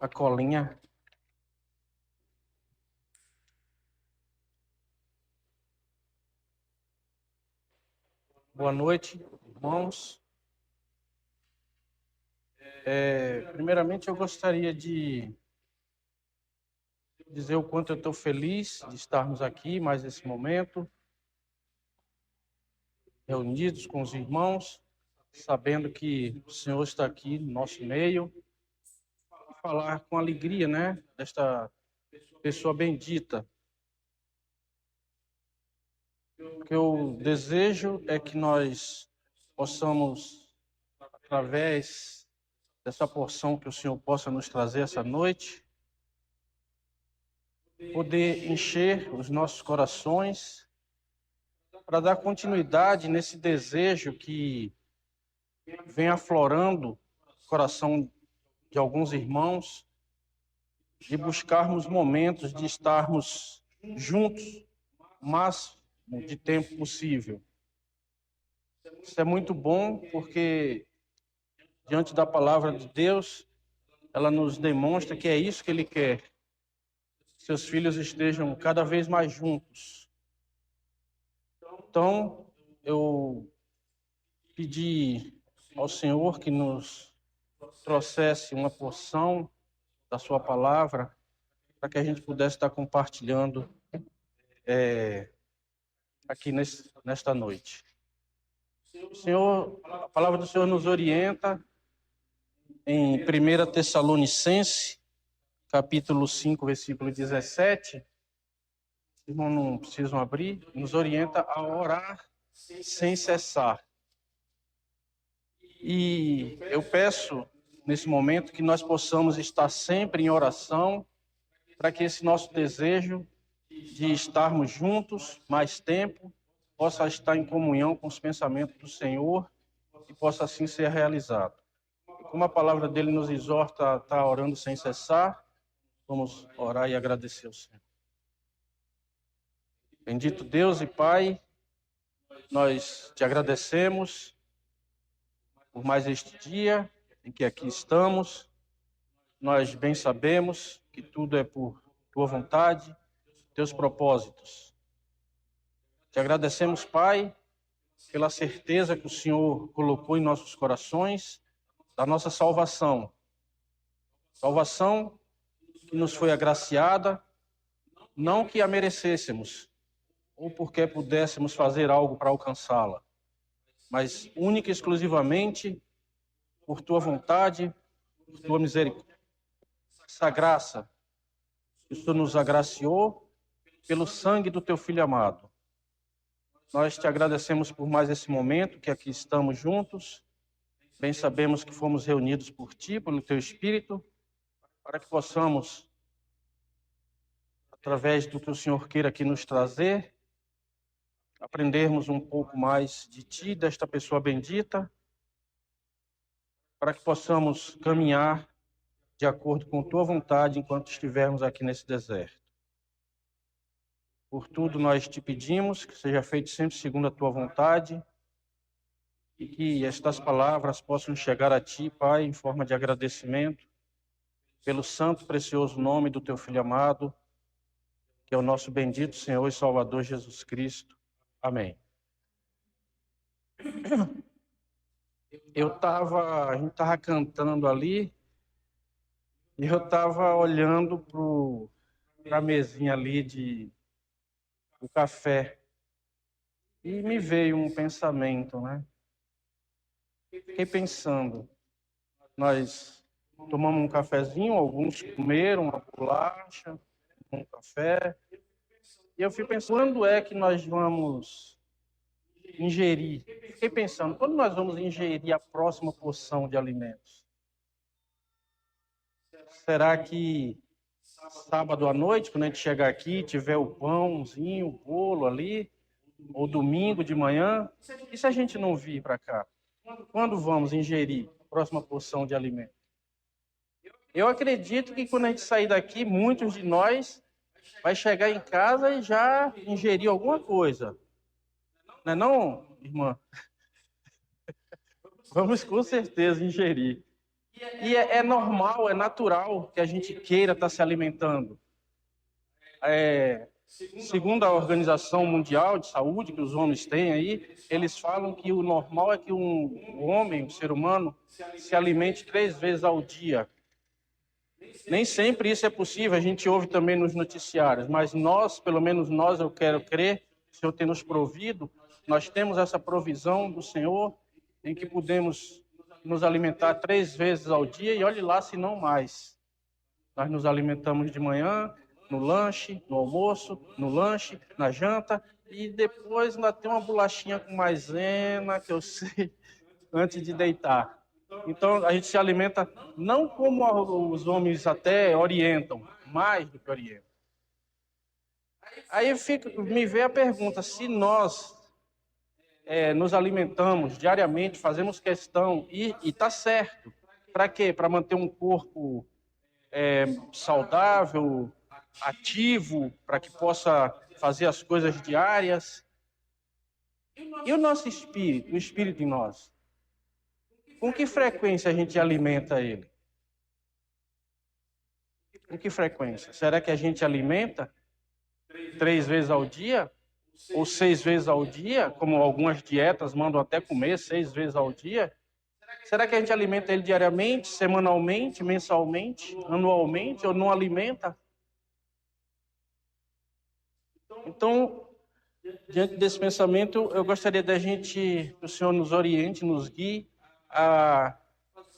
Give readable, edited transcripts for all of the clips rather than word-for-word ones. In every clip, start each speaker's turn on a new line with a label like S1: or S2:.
S1: a colinha. Boa noite, irmãos. Primeiramente, eu gostaria de dizer o quanto eu estou feliz de estarmos aqui mais esse momento, reunidos com os irmãos, sabendo que o Senhor está aqui no nosso meio, falar com alegria, né, desta pessoa bendita. O que eu desejo é que nós possamos, através dessa porção que o Senhor possa nos trazer essa noite, poder encher os nossos corações para dar continuidade nesse desejo que vem aflorando o coração de alguns irmãos, de buscarmos momentos de estarmos juntos o máximo de tempo possível. Isso é muito bom porque, diante da palavra de Deus, ela nos demonstra que é isso que Ele quer. Seus filhos estejam cada vez mais juntos. Então, eu pedi ao Senhor que nos trouxesse uma porção da sua palavra para que a gente pudesse estar compartilhando aqui nesta noite. A palavra do Senhor nos orienta em 1 Tessalonicenses, capítulo 5, versículo 17. Os irmãos não precisam abrir. Nos orienta a orar sem cessar. E eu peço, nesse momento, que nós possamos estar sempre em oração, para que esse nosso desejo de estarmos juntos mais tempo possa estar em comunhão com os pensamentos do Senhor e possa assim ser realizado. Como a palavra dele nos exorta a estar orando sem cessar, vamos orar e agradecer ao Senhor. Bendito Deus e Pai, nós te agradecemos por mais este dia em que aqui estamos. Nós bem sabemos que tudo é por tua vontade, teus propósitos. Te agradecemos, Pai, pela certeza que o Senhor colocou em nossos corações da nossa salvação. Salvação que nos foi agraciada, não que a merecêssemos, ou porque pudéssemos fazer algo para alcançá-la, mas única e exclusivamente por tua vontade, por tua misericórdia. Essa graça que o Senhor nos agraciou pelo sangue do teu Filho amado. Nós te agradecemos por mais esse momento que aqui estamos juntos. Bem sabemos que fomos reunidos por ti, pelo teu Espírito, para que possamos, através do que o Senhor queira aqui nos trazer, aprendermos um pouco mais de ti, desta pessoa bendita, para que possamos caminhar de acordo com tua vontade enquanto estivermos aqui nesse deserto. Por tudo nós te pedimos que seja feito sempre segundo a tua vontade e que estas palavras possam chegar a ti, Pai, em forma de agradecimento pelo santo, precioso nome do teu Filho amado, que é o nosso bendito Senhor e Salvador Jesus Cristo. Amém. A gente estava cantando ali e eu estava olhando para a mesinha ali do café e me veio um pensamento, né? Fiquei pensando, nós tomamos um cafezinho, alguns comeram uma bolacha, um café, e eu fui pensando, quando é que nós vamos ingerir? Fiquei pensando, quando nós vamos ingerir a próxima porção de alimentos? Será que sábado à noite, quando a gente chegar aqui, tiver o pãozinho, o bolo ali, ou domingo de manhã? E se a gente não vir para cá? Quando vamos ingerir a próxima porção de alimento? Eu acredito que quando a gente sair daqui, muitos de nós vai chegar em casa e já ingerir alguma coisa. Não é não, irmã? Vamos com certeza ingerir. E é normal, é natural que a gente queira estar se alimentando. Segundo a Organização Mundial de Saúde, que os homens têm aí, eles falam que o normal é que um homem, um ser humano, se alimente 3 vezes ao dia. Nem sempre isso é possível, a gente ouve também nos noticiários, mas nós, pelo menos nós, eu quero crer, o Senhor tem nos provido, nós temos essa provisão do Senhor, em que podemos nos alimentar 3 vezes ao dia, e olhe lá se não mais. Nós nos alimentamos de manhã, no lanche, no almoço, no lanche, na janta, e depois ainda tem uma bolachinha com maisena, que eu sei, antes de deitar. Então, a gente se alimenta não como os homens até orientam, mais do que orientam. Aí me vem a pergunta, se nós nos alimentamos diariamente, fazemos questão, e está certo, para quê? Para manter um corpo saudável, ativo, para que possa fazer as coisas diárias. E o nosso espírito, o espírito em nós? Com que frequência a gente alimenta ele? Com que frequência? Será que a gente alimenta 3 vezes ao dia? Ou 6 vezes ao dia? Como algumas dietas mandam até comer 6 vezes ao dia? Será que a gente alimenta ele diariamente, semanalmente, mensalmente, anualmente, ou não alimenta? Então, diante desse pensamento, eu gostaria da gente, que o Senhor nos oriente, nos guie a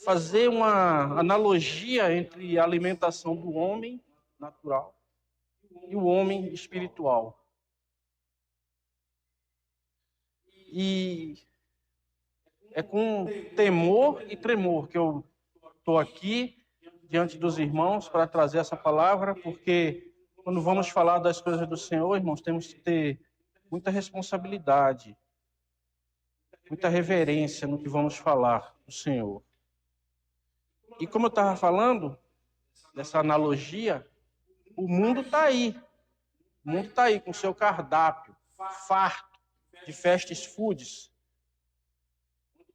S1: fazer uma analogia entre a alimentação do homem natural e o homem espiritual. E é com temor e tremor que eu estou aqui diante dos irmãos para trazer essa palavra, porque quando vamos falar das coisas do Senhor, irmãos, temos que ter muita responsabilidade, muita reverência no que vamos falar do Senhor. E como eu estava falando, dessa analogia, o mundo está aí. O mundo está aí com seu cardápio farto de fast foods,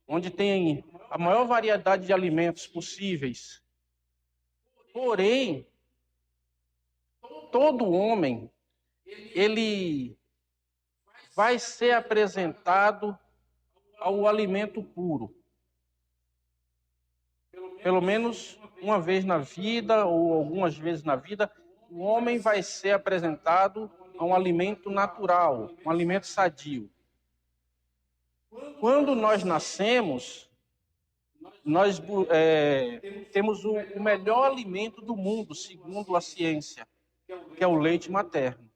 S1: onde tem a maior variedade de alimentos possíveis. Porém, todo homem, ele vai ser apresentado ao alimento puro. Pelo menos uma vez na vida, ou algumas vezes na vida, o homem vai ser apresentado a um alimento natural, um alimento sadio. Quando nós nascemos, nós temos o melhor alimento do mundo, segundo a ciência, que é o leite materno.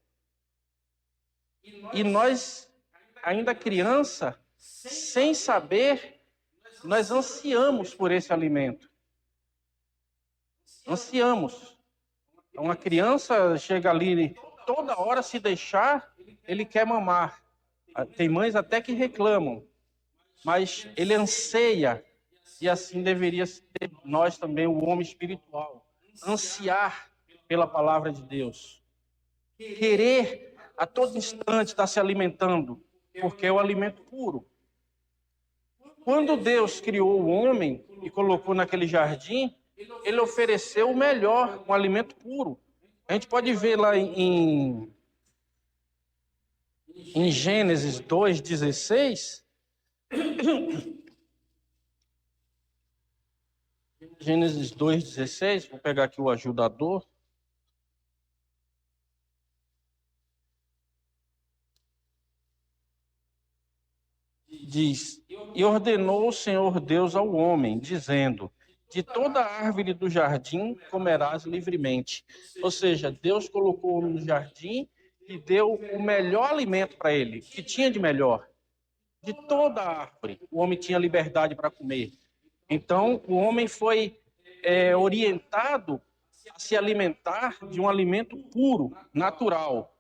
S1: E nós, ainda criança, sem saber, nós ansiamos por esse alimento. Ansiamos. Uma criança chega ali, toda hora, se deixar, ele quer mamar. Tem mães até que reclamam, mas ele anseia, e assim deveria ser nós também, o homem espiritual. Ansiar pela palavra de Deus. Querer a todo instante estar se alimentando, porque é o alimento puro. Quando Deus criou o homem e colocou naquele jardim, ele ofereceu o melhor, um alimento puro. A gente pode ver lá em Gênesis 2:16. Gênesis 2:16, vou pegar aqui o ajudador. Diz: e ordenou o Senhor Deus ao homem, dizendo: de toda árvore do jardim comerás livremente. Ou seja, Deus colocou o homem no jardim e deu o melhor alimento para ele, que tinha de melhor. De toda árvore, o homem tinha liberdade para comer. Então, o homem foi orientado a se alimentar de um alimento puro, natural.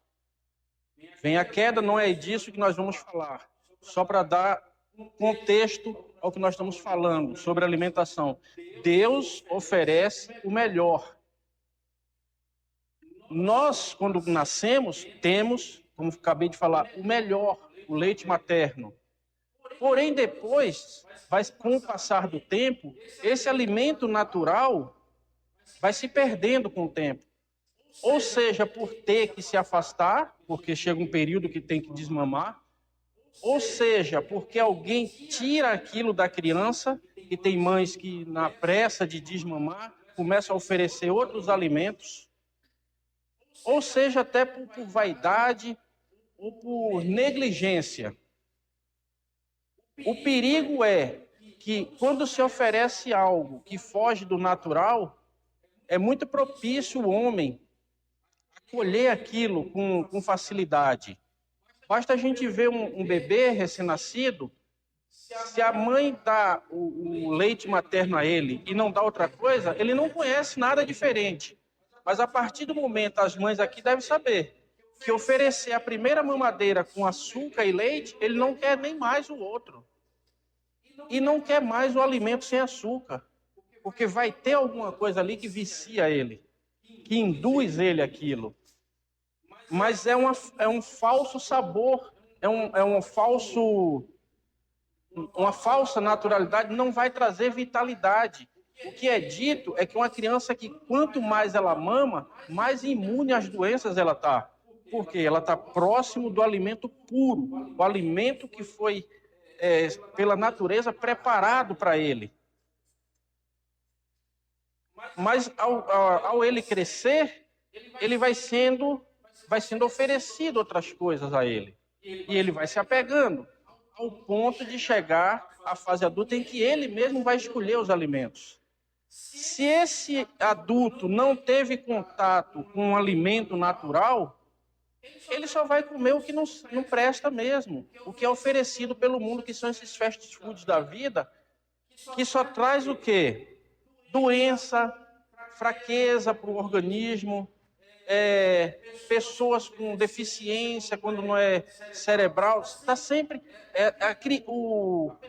S1: Vem a queda, não é disso que nós vamos falar. Só para dar contexto ao que nós estamos falando sobre alimentação. Deus oferece o melhor. Nós, quando nascemos, temos, como acabei de falar, o melhor, o leite materno. Porém, depois, com o passar do tempo, esse alimento natural vai se perdendo com o tempo. Ou seja, por ter que se afastar, porque chega um período que tem que desmamar, ou seja, porque alguém tira aquilo da criança, e tem mães que, na pressa de desmamar, começam a oferecer outros alimentos, ou seja, até por vaidade ou por negligência. O perigo é que, quando se oferece algo que foge do natural, é muito propício o homem colher aquilo com facilidade. Basta a gente ver um bebê recém-nascido, se a mãe dá o leite materno a ele e não dá outra coisa, ele não conhece nada diferente. Mas a partir do momento, as mães aqui devem saber que oferecer a primeira mamadeira com açúcar e leite, ele não quer nem mais o outro. E não quer mais o alimento sem açúcar, porque vai ter alguma coisa ali que vicia ele, que induz ele aquilo. Mas é um falso sabor, uma falsa naturalidade, não vai trazer vitalidade. O que é dito é que uma criança que quanto mais ela mama, mais imune às doenças ela está. Porque ela está próximo do alimento puro, o alimento que foi, pela natureza, preparado para ele. Mas ao ele crescer, ele vai sendo oferecido outras coisas a ele. E ele vai se apegando ao ponto de chegar à fase adulta em que ele mesmo vai escolher os alimentos. Se esse adulto não teve contato com um alimento natural, ele só vai comer o que não presta mesmo, o que é oferecido pelo mundo, que são esses fast foods da vida, que só traz o quê? Doença, fraqueza para o organismo, pessoas com deficiência, quando não é cerebral, está sempre...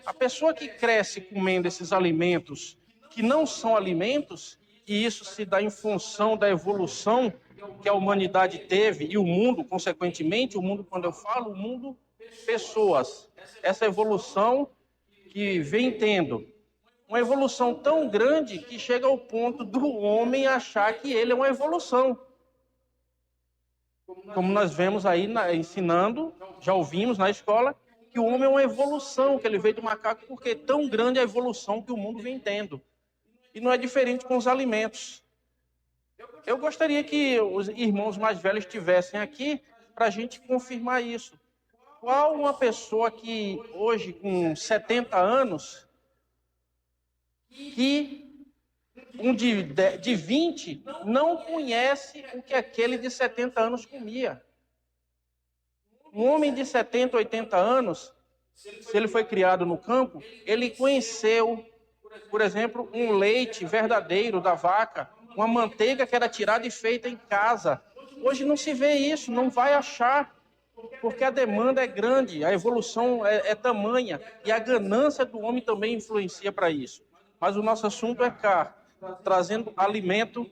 S1: a pessoa que cresce comendo esses alimentos que não são alimentos, e isso se dá em função da evolução que a humanidade teve, e o mundo, consequentemente, o mundo, quando eu falo, o mundo, pessoas, essa evolução que vem tendo, uma evolução tão grande que chega ao ponto do homem achar que ele é uma evolução. Como nós vemos aí ensinando, já ouvimos na escola, que o homem é uma evolução, que ele veio do macaco, porque é tão grande a evolução que o mundo vem tendo. E não é diferente com os alimentos. Eu gostaria que os irmãos mais velhos estivessem aqui para a gente confirmar isso. Qual uma pessoa que hoje, com 70 anos, que um de 20 não conhece o que aquele de 70 anos comia? Um homem de 70, 80 anos, se ele foi criado no campo, ele conheceu, por exemplo, um leite verdadeiro da vaca, uma manteiga que era tirada e feita em casa. Hoje não se vê isso, não vai achar, porque a demanda é grande, a evolução é tamanha, e a ganância do homem também influencia para isso. Mas o nosso assunto é cá, trazendo alimento,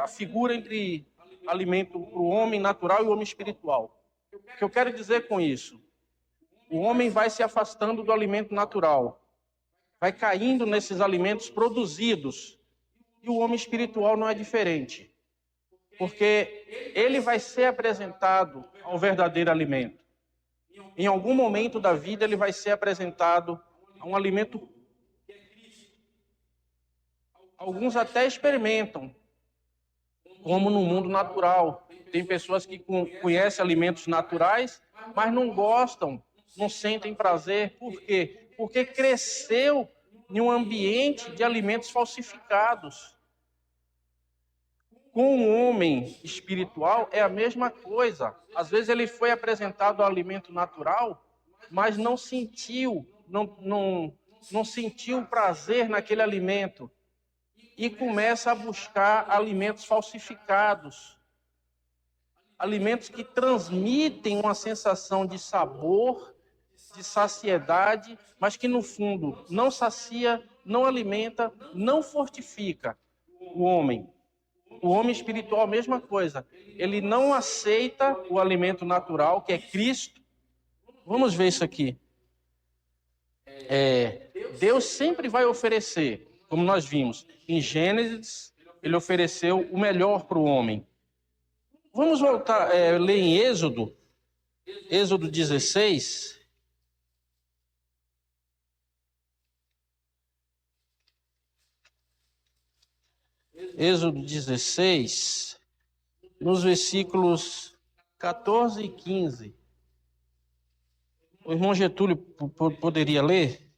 S1: a figura entre alimento para o homem natural e o homem espiritual. O que eu quero dizer com isso? O homem vai se afastando do alimento natural, vai caindo nesses alimentos produzidos, e o homem espiritual não é diferente, porque ele vai ser apresentado ao verdadeiro alimento. Em algum momento da vida ele vai ser apresentado a um alimento. Alguns até experimentam, como no mundo natural. Tem pessoas que conhecem alimentos naturais, mas não gostam, não sentem prazer. Por quê? Porque cresceu em um ambiente de alimentos falsificados. Com o homem espiritual é a mesma coisa. Às vezes ele foi apresentado ao alimento natural, mas não sentiu prazer naquele alimento. E começa a buscar alimentos falsificados. Alimentos que transmitem uma sensação de sabor, de saciedade, mas que no fundo não sacia, não alimenta, não fortifica o homem. O homem espiritual, a mesma coisa. Ele não aceita o alimento natural, que é Cristo. Vamos ver isso aqui. Deus sempre vai oferecer, como nós vimos. Em Gênesis, ele ofereceu o melhor para o homem. Vamos voltar, ler em Êxodo 16. Êxodo 16, nos versículos 14 e 15. O irmão Getúlio poderia ler?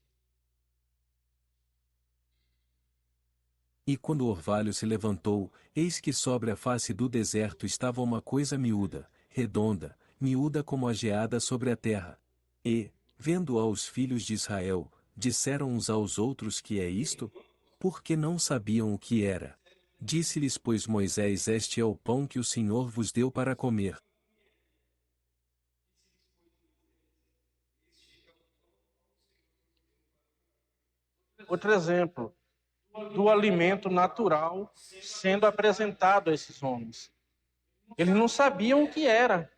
S2: E quando o orvalho se levantou, eis que sobre a face do deserto estava uma coisa miúda, redonda, miúda como a geada sobre a terra. E, vendo-a os filhos de Israel, disseram uns aos outros: que é isto? Porque não sabiam o que era. Disse-lhes, pois, Moisés: este é o pão que o Senhor vos deu para comer.
S1: Outro exemplo do alimento natural sendo apresentado a esses homens. Eles não sabiam o que era,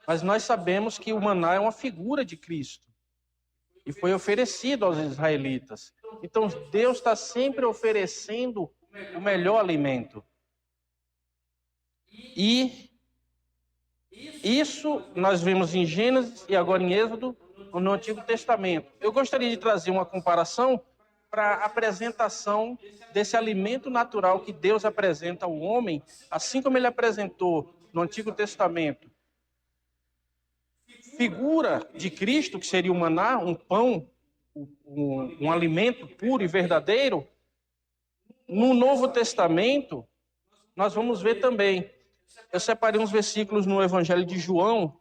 S1: mas nós sabemos que o maná é uma figura de Cristo e foi oferecido aos israelitas. Então Deus está sempre oferecendo o melhor alimento. E isso nós vemos em Gênesis e agora em Êxodo, no Antigo Testamento. Eu gostaria de trazer uma comparação para a apresentação desse alimento natural que Deus apresenta ao homem, assim como ele apresentou no Antigo Testamento. Figura de Cristo, que seria o maná, um pão, um alimento puro e verdadeiro. No Novo Testamento, nós vamos ver também. Eu separei uns versículos no Evangelho de João.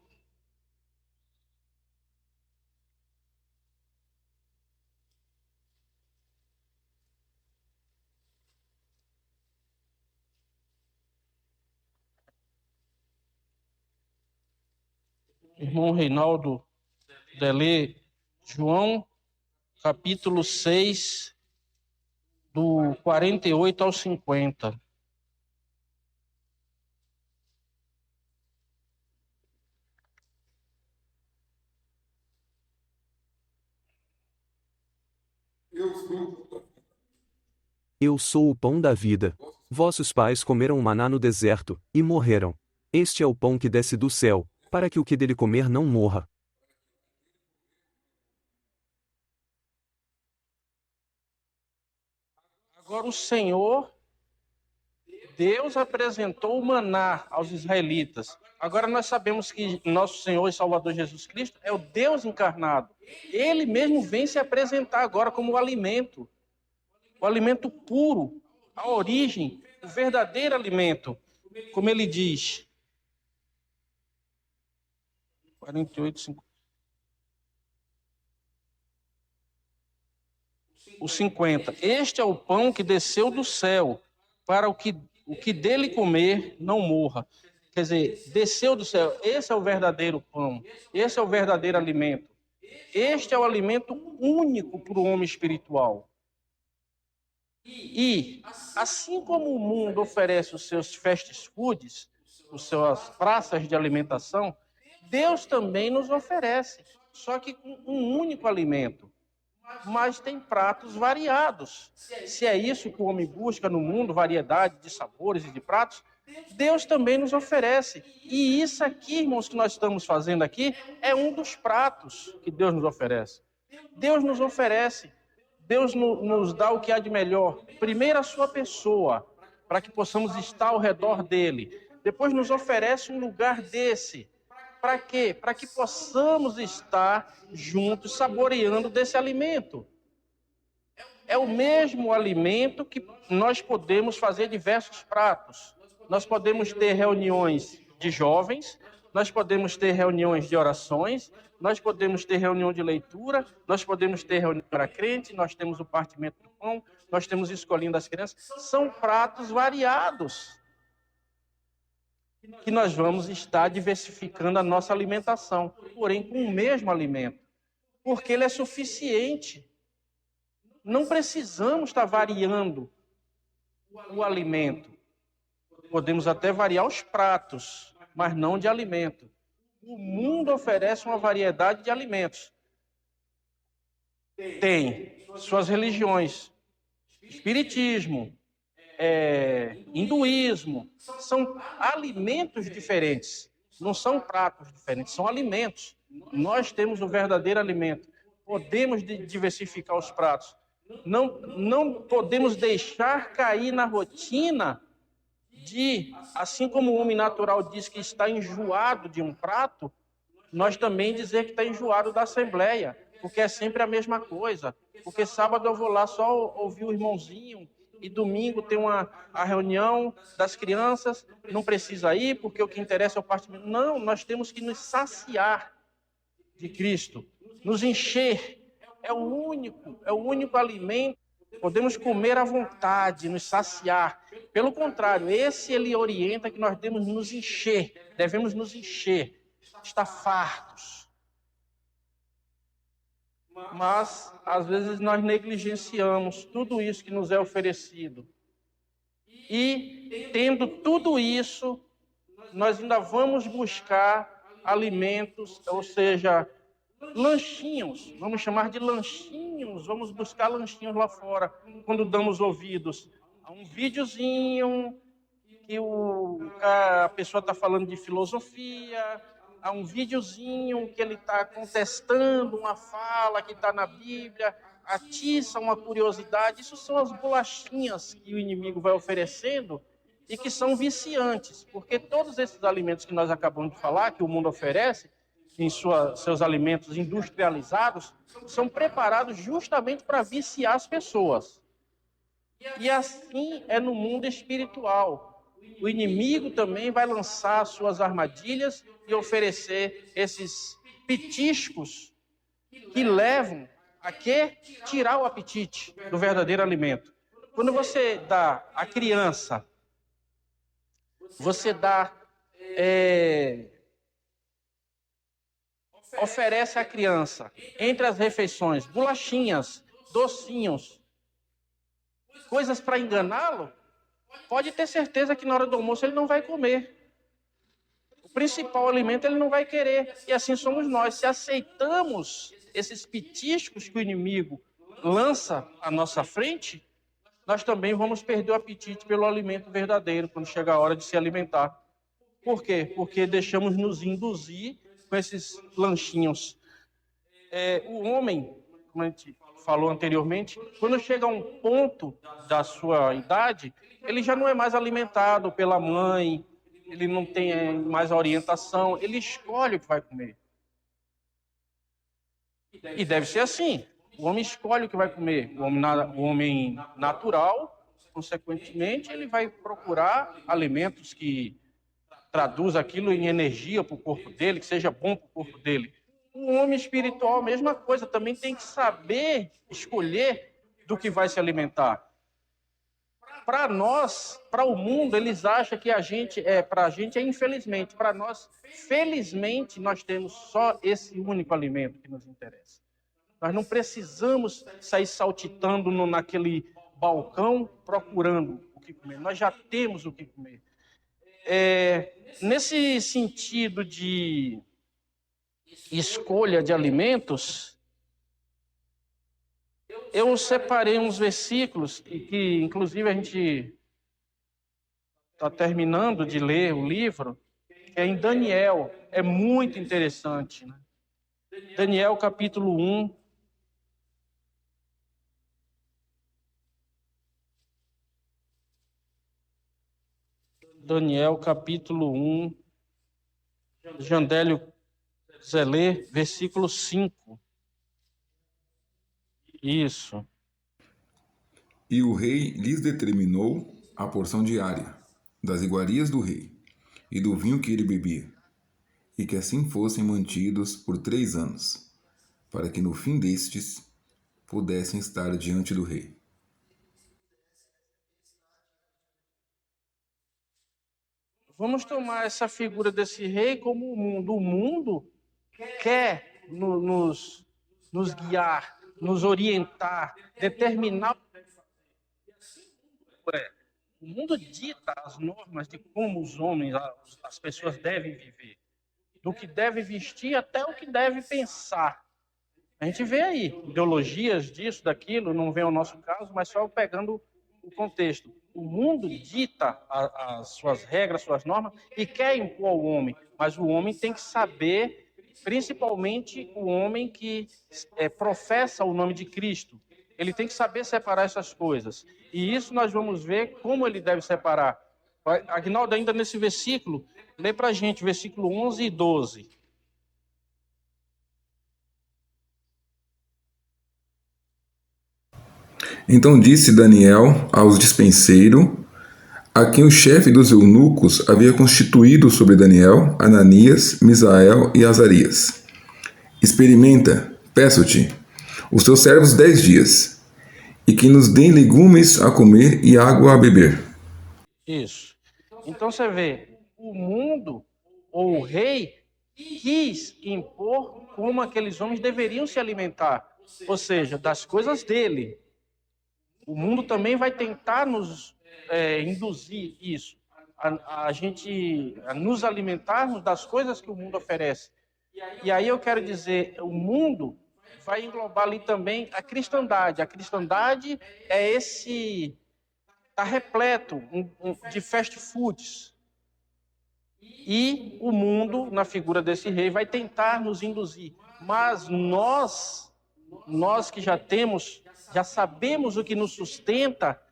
S1: Irmão Reinaldo Delê, João, capítulo 6, do 48 ao 50.
S3: Eu sou o pão da vida. Vossos pais comeram maná no deserto, e morreram. Este é o pão que desce do céu, para que o que dele comer não morra.
S1: Agora o Senhor, Deus apresentou o maná aos israelitas. Agora nós sabemos que nosso Senhor e Salvador Jesus Cristo é o Deus encarnado. Ele mesmo vem se apresentar agora como o alimento puro, a origem, o verdadeiro alimento. Como ele diz, 48, 50. O 50. Este é o pão que desceu do céu, para o que dele comer não morra. Quer dizer, desceu do céu. Esse é o verdadeiro pão. Esse é o verdadeiro alimento. Este é o alimento único para o homem espiritual. E, assim como o mundo oferece os seus fast foods, as suas praças de alimentação, Deus também nos oferece, só que com um único alimento. Mas tem pratos variados. Se é isso que o homem busca no mundo, variedade de sabores e de pratos, Deus também nos oferece. E isso aqui, irmãos, que nós estamos fazendo aqui, é um dos pratos que Deus nos oferece. Deus nos oferece. Deus nos dá o que há de melhor. Primeiro a sua pessoa, para que possamos estar ao redor dele. Depois nos oferece um lugar desse. Para quê? Para que possamos estar juntos, saboreando desse alimento. É o mesmo alimento que nós podemos fazer diversos pratos. Nós podemos ter reuniões de jovens, nós podemos ter reuniões de orações, nós podemos ter reunião de leitura, nós podemos ter reunião para crente, nós temos o partimento do pão, nós temos escolhendo as crianças. São pratos variados que nós vamos estar diversificando a nossa alimentação, porém com o mesmo alimento, porque ele é suficiente. Não precisamos estar variando o alimento. Podemos até variar os pratos, mas não de alimento. O mundo oferece uma variedade de alimentos. tem suas religiões, espiritismo, hinduísmo, são alimentos diferentes, não são pratos diferentes, são alimentos. Nós temos o verdadeiro alimento, podemos diversificar os pratos, não podemos deixar cair na rotina de, assim como o homem natural diz que está enjoado de um prato, nós também dizer que está enjoado da assembleia, porque é sempre a mesma coisa. Porque sábado eu vou lá só ouvir o irmãozinho, e domingo tem a reunião das crianças, não precisa ir, porque o que interessa é o partimento. Não, nós temos que nos saciar de Cristo, nos encher. É o único alimento. Podemos comer à vontade, nos saciar. Pelo contrário, ele orienta que nós devemos nos encher, estar fartos. Mas, às vezes, nós negligenciamos tudo isso que nos é oferecido. E, tendo tudo isso, nós ainda vamos buscar alimentos, ou seja, lanchinhos, vamos chamar de lanchinhos, vamos buscar lanchinhos lá fora, quando damos ouvidos a um videozinho que a pessoa está falando de filosofia, a um videozinho que ele está contestando uma fala que está na Bíblia, atiça uma curiosidade. Isso são as bolachinhas que o inimigo vai oferecendo e que são viciantes, porque todos esses alimentos que nós acabamos de falar, que o mundo oferece, em seus alimentos industrializados, são preparados justamente para viciar as pessoas. E assim é no mundo espiritual. O inimigo também vai lançar suas armadilhas e oferecer esses petiscos que levam a quê? Tirar o apetite do verdadeiro alimento. Quando você dá à criança, oferece à criança, entre as refeições, bolachinhas, docinhos, coisas para enganá-lo, pode ter certeza que na hora do almoço ele não vai comer. O principal alimento ele não vai querer. E assim somos nós. Se aceitamos esses petiscos que o inimigo lança à nossa frente, nós também vamos perder o apetite pelo alimento verdadeiro, quando chega a hora de se alimentar. Por quê? Porque deixamos nos induzir com esses lanchinhos. O homem, como a gente falou anteriormente, quando chega a um ponto da sua idade, ele já não é mais alimentado pela mãe, ele não tem mais a orientação, ele escolhe o que vai comer. E deve ser assim. O homem escolhe o que vai comer. O homem natural, consequentemente, ele vai procurar alimentos que traduz aquilo em energia para o corpo dele, que seja bom para o corpo dele. O homem espiritual, a mesma coisa, também tem que saber escolher do que vai se alimentar. Para nós, para o mundo, eles acham que para a gente é infelizmente. Para nós, felizmente, nós temos só esse único alimento que nos interessa. Nós não precisamos sair saltitando naquele balcão procurando o que comer. Nós já temos o que comer. Nesse sentido de escolha de alimentos, eu separei uns versículos que inclusive, a gente está terminando de ler o livro, que é em Daniel. É muito interessante, né? Daniel, capítulo 1. Daniel, capítulo 1. Jandélio Zelê, versículo 5. Isso.
S4: E o rei lhes determinou a porção diária das iguarias do rei e do vinho que ele bebia, e que assim fossem mantidos por 3 anos, para que no fim destes pudessem estar diante do rei.
S1: Vamos tomar essa figura desse rei como o mundo. O mundo quer nos guiar, nos orientar, determinar. O mundo dita as normas de como os homens, as pessoas devem viver, do que deve vestir até o que deve pensar. A gente vê aí ideologias disso, daquilo, não vem ao nosso caso, mas só pegando o contexto. O mundo dita as suas regras, suas normas e quer impor ao homem, mas o homem tem que saber, principalmente o homem que professa o nome de Cristo. Ele tem que saber separar essas coisas. E isso nós vamos ver como ele deve separar. Aguinaldo, ainda nesse versículo, lê para a gente, versículo 11 e 12.
S4: Então disse Daniel aos despenseiros, a quem o chefe dos eunucos havia constituído sobre Daniel, Ananias, Misael e Azarias: experimenta, peço-te, os teus servos 10 dias, e que nos deem legumes a comer e água a beber.
S1: Isso. Então você vê, o mundo, ou o rei, quis impor como aqueles homens deveriam se alimentar, ou seja, das coisas dele. O mundo também vai tentar nos induzir isso, a gente a nos alimentarmos das coisas que o mundo oferece. E aí eu quero dizer, o mundo vai englobar ali também a cristandade. A cristandade é está repleto de fast foods. E o mundo, na figura desse rei, vai tentar nos induzir. Mas nós que já sabemos o que nos sustenta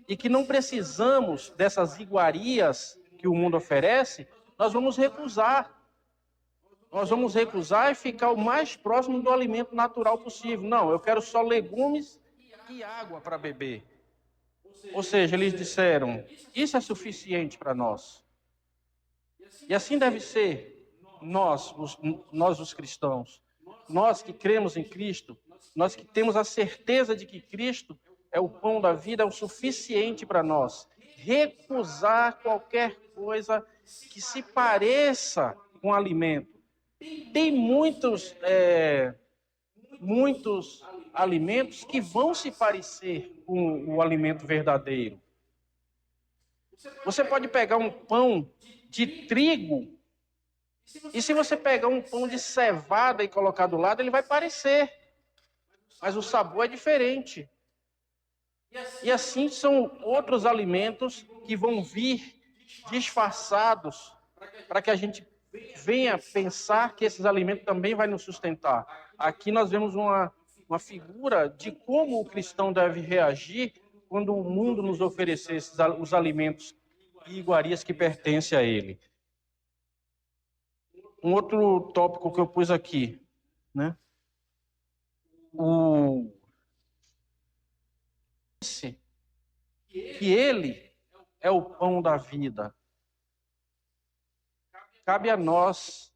S1: e que não precisamos dessas iguarias que o mundo oferece, nós vamos recusar. Nós vamos recusar e ficar o mais próximo do alimento natural possível. Não, eu quero só legumes e água para beber. Ou seja, eles disseram, isso é suficiente para nós. E assim deve ser nós os cristãos. Nós que cremos em Cristo, nós que temos a certeza de que Cristo é o pão da vida, é o suficiente para nós. Recusar qualquer coisa que se pareça com alimento. Tem muitos alimentos que vão se parecer com o alimento verdadeiro. Você pode pegar um pão de trigo e se você pegar um pão de cevada e colocar do lado, ele vai parecer, mas o sabor é diferente. E assim são outros alimentos que vão vir disfarçados para que a gente venha pensar que esses alimentos também vão nos sustentar. Aqui nós vemos uma figura de como o cristão deve reagir quando o mundo nos oferecer os alimentos e iguarias que pertencem a ele. Um outro tópico que eu pus aqui, né? Que ele é o pão da vida. Cabe a nós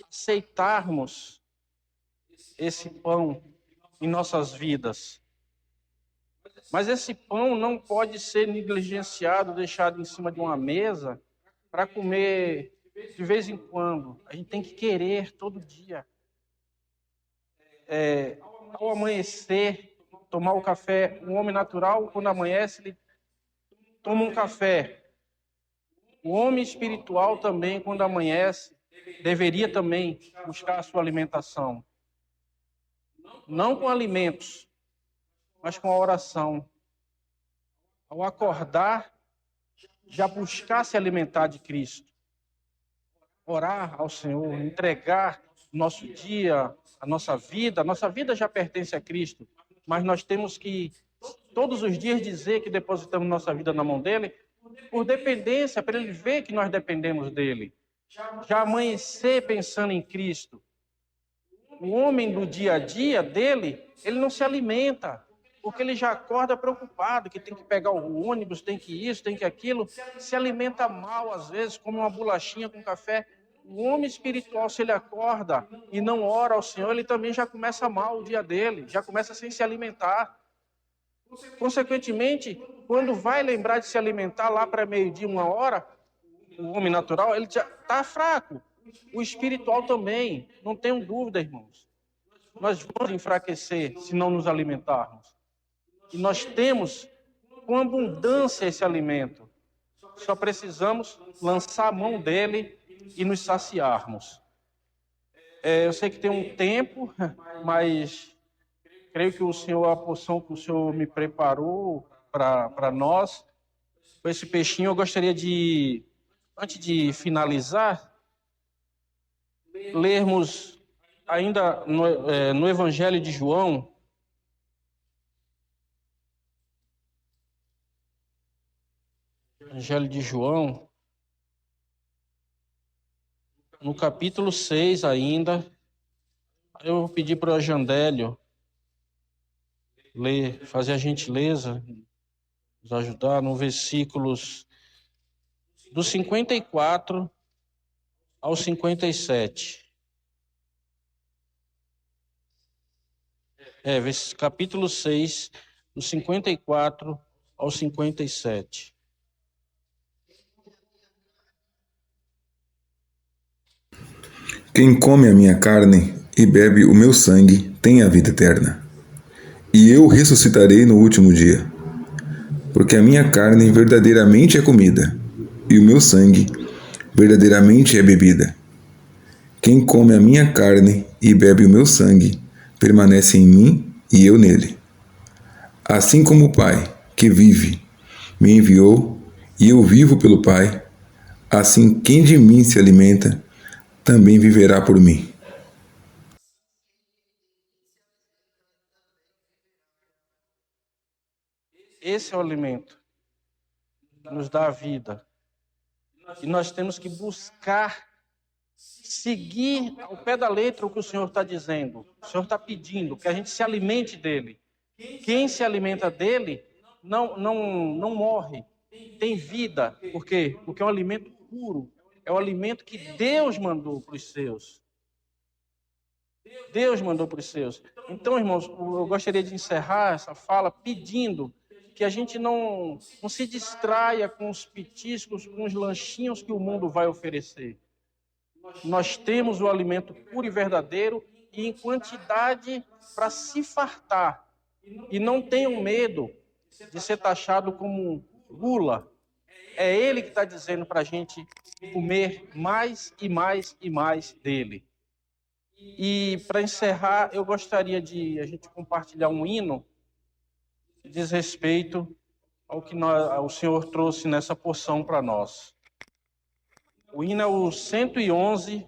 S1: aceitarmos esse pão em nossas vidas. Mas esse pão não pode ser negligenciado, deixado em cima de uma mesa para comer de vez em quando. A gente tem que querer todo dia. Ao amanhecer, tomar o café. Um homem natural, quando amanhece, ele toma um café. O homem espiritual também, quando amanhece, deveria também buscar a sua alimentação. Não com alimentos, mas com a oração. Ao acordar, já buscar se alimentar de Cristo. Orar ao Senhor, entregar nosso dia, a nossa vida já pertence a Cristo, mas nós temos que todos os dias dizer que depositamos nossa vida na mão dele, por dependência, para ele ver que nós dependemos dele. Já amanhecer pensando em Cristo. O homem do dia a dia dele, ele não se alimenta, porque ele já acorda preocupado, que tem que pegar o ônibus, tem que isso, tem que aquilo, se alimenta mal às vezes, come uma bolachinha com café. O homem espiritual, se ele acorda e não ora ao Senhor, ele também já começa mal o dia dele, já começa sem se alimentar. Consequentemente, quando vai lembrar de se alimentar lá para meio-dia, 1h, o homem natural, ele já está fraco. O espiritual também, não tenham dúvida, irmãos. Nós vamos enfraquecer se não nos alimentarmos. E nós temos com abundância esse alimento. Só precisamos lançar a mão dele e nos saciarmos. Eu sei que tem um tempo, mas creio que a porção que o Senhor me preparou para nós, com esse peixinho, eu gostaria de, antes de finalizar, lermos ainda no Evangelho de João, no capítulo 6 ainda. Eu vou pedir para o Jandélio ler, fazer a gentileza, nos ajudar no versículos do 54 ao 57. Capítulo 6, do 54 ao 57.
S4: Quem come a minha carne e bebe o meu sangue tem a vida eterna, e eu ressuscitarei no último dia. Porque a minha carne verdadeiramente é comida, e o meu sangue verdadeiramente é bebida. Quem come a minha carne e bebe o meu sangue permanece em mim e eu nele. Assim como o Pai, que vive, me enviou, e eu vivo pelo Pai, assim quem de mim se alimenta também viverá por mim.
S1: Esse é o alimento que nos dá a vida. E nós temos que buscar seguir ao pé da letra o que o Senhor está dizendo. O Senhor está pedindo que a gente se alimente dele. Quem se alimenta dele não morre, tem vida. Por quê? Porque é um alimento puro. É o alimento que Deus mandou para os seus. Deus mandou para os seus. Então, irmãos, eu gostaria de encerrar essa fala pedindo que a gente não se distraia com os petiscos, com os lanchinhos que o mundo vai oferecer. Nós temos o alimento puro e verdadeiro e em quantidade para se fartar. E não tenham medo de ser taxado como gula. É Ele que está dizendo para a gente comer mais e mais e mais dele. E para encerrar, eu gostaria de a gente compartilhar um hino que diz respeito ao que o Senhor trouxe nessa porção para nós. O hino é o 111,